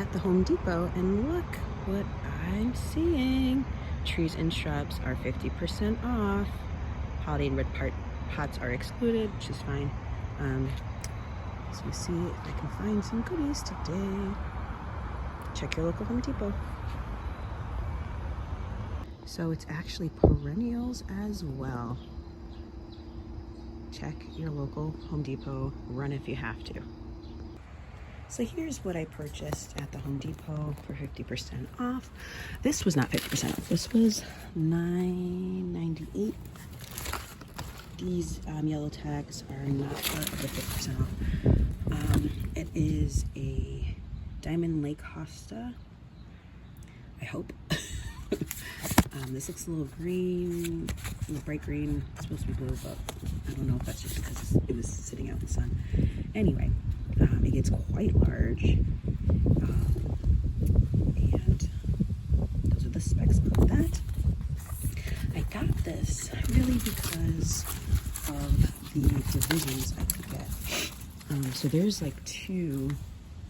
at the Home Depot and look what I'm seeing. Trees and shrubs are 50% off. Holiday and red pots are excluded, which is fine. So you see if I can find some goodies today. Check your local Home Depot. So it's actually perennials as well. Check your local Home Depot, run if you have to. So here's what I purchased at the Home Depot for 50% off. This was not 50% off. This was $9.98. These yellow tags are not part of the 50% off. It is a Diamond Lake Hosta. I hope. This looks a little green, a little bright green. It's supposed to be blue, but I don't know if that's just because it was sitting out in the sun. Anyway, it gets quite large. And those are the specs on that. I got this really because of the divisions I could get. So there's like 2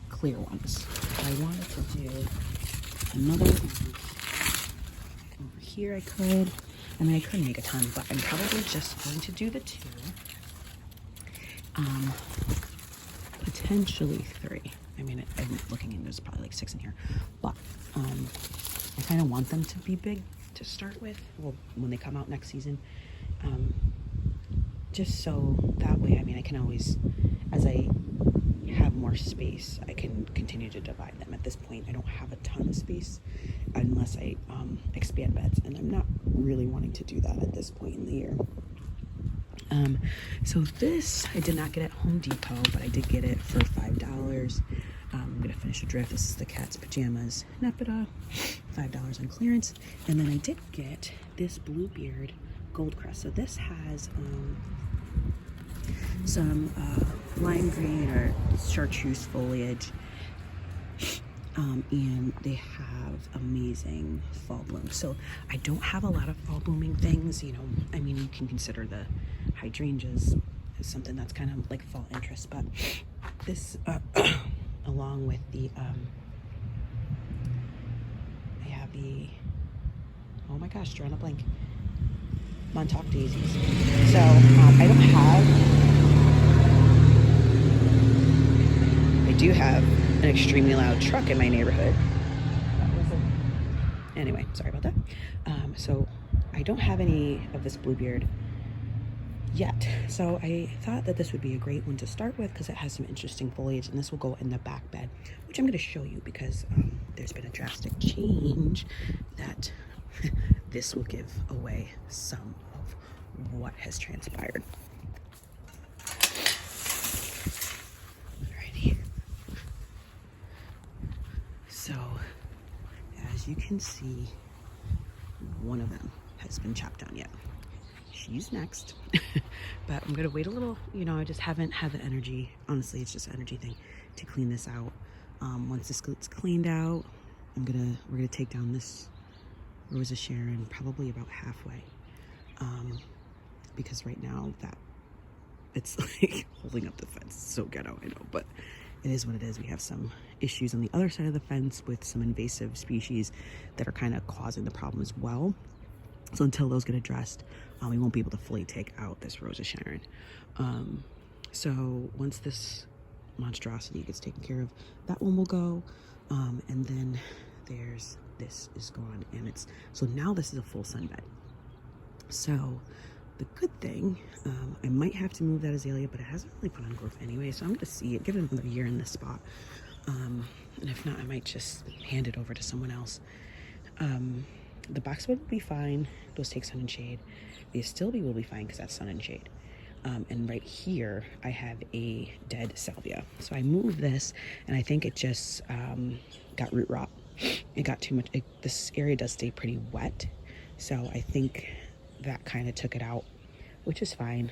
clear ones. I wanted to do another one. Over here I could. I mean, I could make a ton, but I'm probably just going to do the 2. Potentially 3. I mean, I'm looking and there's probably like 6 in here, but I kind of want them to be big to start with. Well, when they come out next season, just so that way, I mean, I can always, as I have more space, I can continue to divide them. At this point, I don't have a ton of space unless I expand beds, and I'm not really wanting to do that at this point in the year. So this I did not get at Home Depot, but I did get it for $5. I'm gonna finish a drift. This is the cat's pajamas Nepeta, $5 on clearance. And then I did get this Bluebeard Goldcrest. So this has some lime green or chartreuse foliage, and they have amazing fall blooms. So I don't have a lot of fall blooming things, you know. I mean, you can consider the hydrangeas as something that's kind of like fall interest, but this along with the I have the, oh my gosh, drawing a blank, Montauk daisies. So I don't have, I do have an extremely loud truck in my neighborhood. Anyway, sorry about that. So I don't have any of this Bluebeard yet. So I thought that this would be a great one to start with because it has some interesting foliage, and this will go in the back bed, which I'm going to show you because there's been a drastic change that this will give away some of what has transpired. Alrighty. So as you can see, one of them has been chopped down yet. She's next. But I'm gonna wait a little, you know. I just haven't had the energy, honestly. It's just an energy thing to clean this out. Once this gets cleaned out, we're gonna take down this Rose of Sharon probably about halfway, because right now that it's like holding up the fence. It's so ghetto, I know, but it is what it is. We have some issues on the other side of the fence with some invasive species that are kind of causing the problem as well. So until those get addressed, we won't be able to fully take out this Rose of Sharon. So once this monstrosity gets taken care of, that one will go. And then there's, this is gone, and it's, so now this is a full sun bed. So the good thing, I might have to move that azalea, but it hasn't really put on growth anyway, so I'm gonna see it, give it another year in this spot. And if not, I might just hand it over to someone else. The boxwood will be fine. Those take sun and shade. The astilbe will be fine because that's sun and shade. And right here, I have a dead salvia. So I moved this, and I think it just got root rot. It got too much. This area does stay pretty wet, so I think that kind of took it out, which is fine.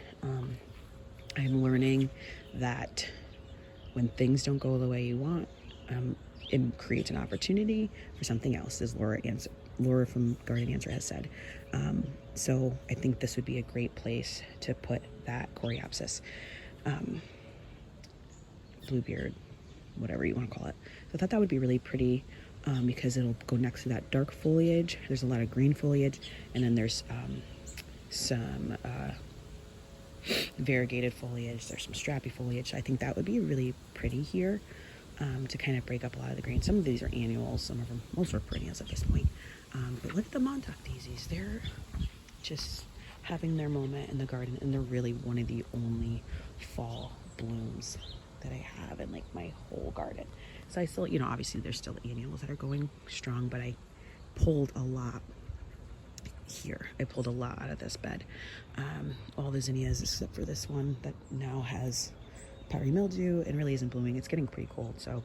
I'm learning that when things don't go the way you want, it creates an opportunity for something else, as Laura from Garden Answer has said. So I think this would be a great place to put that Coreopsis Bluebeard whatever you want to call it. So I thought that would be really pretty because it'll go next to that dark foliage. There's a lot of green foliage, and then there's some variegated foliage. There's some strappy foliage. I think that would be really pretty here to kind of break up a lot of the green. Some of these are annuals, some of them, most are perennials at this point. But look at the Montauk daisies. They're just having their moment in the garden, and they're really one of the only fall blooms that I have in like my whole garden. So I still, obviously there's still annuals that are going strong, but I pulled a lot here. I pulled a lot out of this bed. All the zinnias except for this one that now has powdery mildew and really isn't blooming. It's getting pretty cold, so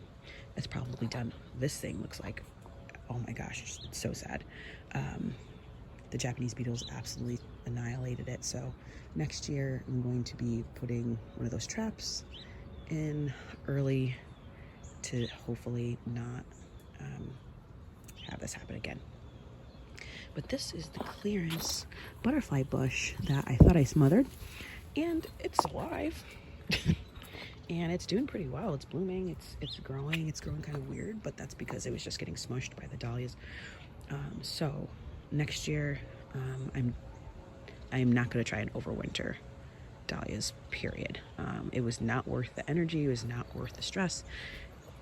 it's probably done. This thing looks like, oh my gosh, it's so sad. The Japanese beetles absolutely annihilated it. So next year I'm going to be putting one of those traps in early to hopefully not have this happen again. But this is the clearance butterfly bush that I thought I smothered, and it's alive. And it's doing pretty well. It's blooming, it's growing kind of weird, but that's because it was just getting smushed by the dahlias. So next year I am not going to try and overwinter dahlias, period. It was not worth the energy, it was not worth the stress.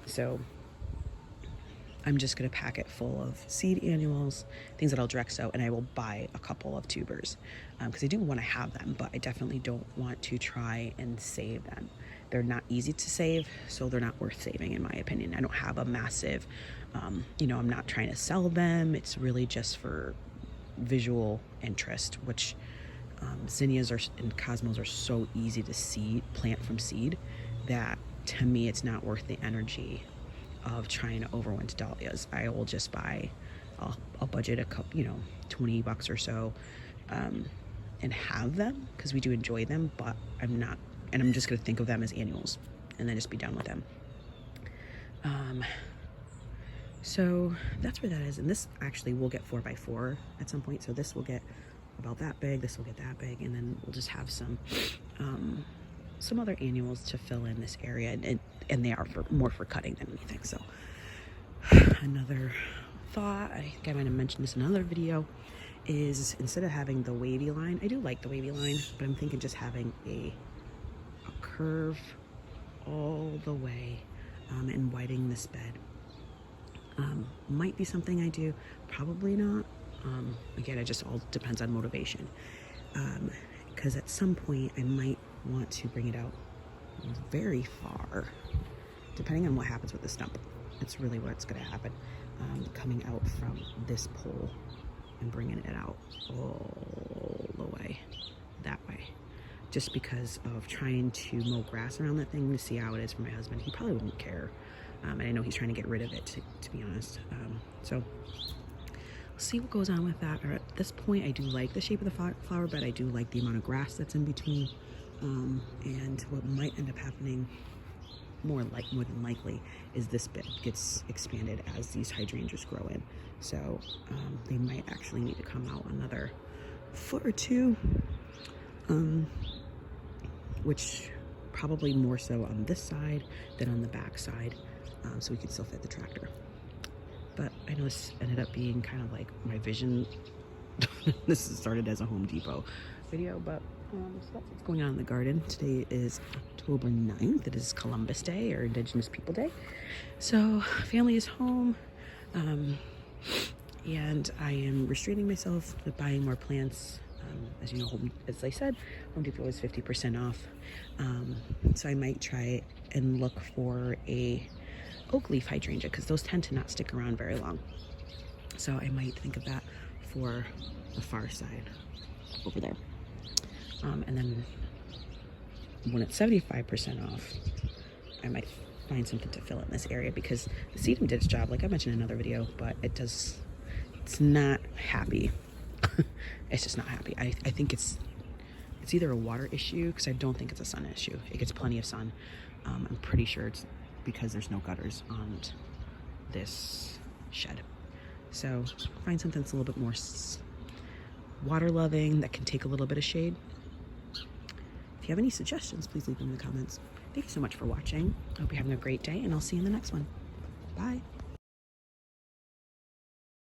So I'm just going to pack it full of seed annuals, things that I'll direct sow, and I will buy a couple of tubers because I do want to have them, but I definitely don't want to try and save them. They're not easy to save, so they're not worth saving in my opinion. I don't have a massive, I'm not trying to sell them. It's really just for visual interest, which zinnias and cosmos are so easy to plant from seed that to me it's not worth the energy of trying to overwinter dahlias. I will just buy, I'll budget a couple, $20 or so, and have them because we do enjoy them, but I'm just going to think of them as annuals and then just be done with them. So that's where that is. And this actually will get 4x4 at some point. So this will get about that big, this will get that big, and then we'll just have some other annuals to fill in this area, and they are more for cutting than anything. So another thought, I think I might have mentioned this in another video, is instead of having the wavy line, I do like the wavy line, but I'm thinking just having a curve all the way and widening this bed. Might be something I do, probably not. Again, it just all depends on motivation, because at some point I might want to bring it out very far, depending on what happens with the stump. It's really what's going to happen, coming out from this pole and bringing it out all the way that way, just because of trying to mow grass around that thing to see how it is for my husband. He probably wouldn't care, and I know he's trying to get rid of it, to be honest. So we'll see what goes on with that. Or at this point, I do like the shape of the flower bed. I do like the amount of grass that's in between, and what might end up happening more than likely is this bit gets expanded as these hydrangeas grow in. So they might actually need to come out another foot or two, which probably more so on this side than on the back side, so we could still fit the tractor. But I know this ended up being kind of like my vision. This started as a Home Depot video, but so that's what's going on in the garden. Today is October 9th. It is Columbus Day, or Indigenous People Day. So family is home, and I am restraining myself with buying more plants. As you know, as I said, Home Depot is 50% off. So I might try and look for a oak leaf hydrangea, because those tend to not stick around very long. So I might think of that for the far side over there. And then when it's 75% off, I might find something to fill in this area, because the sedum did its job, like I mentioned in another video, but it's not happy. It's just not happy. I think it's either a water issue, because I don't think it's a sun issue. It gets plenty of sun. I'm pretty sure it's because there's no gutters on this shed. So find something that's a little bit more water loving, that can take a little bit of shade. If you have any suggestions, please leave them in the comments. thank you so much for watching. I hope you're having a great day, and I'll see you in the next one. Bye.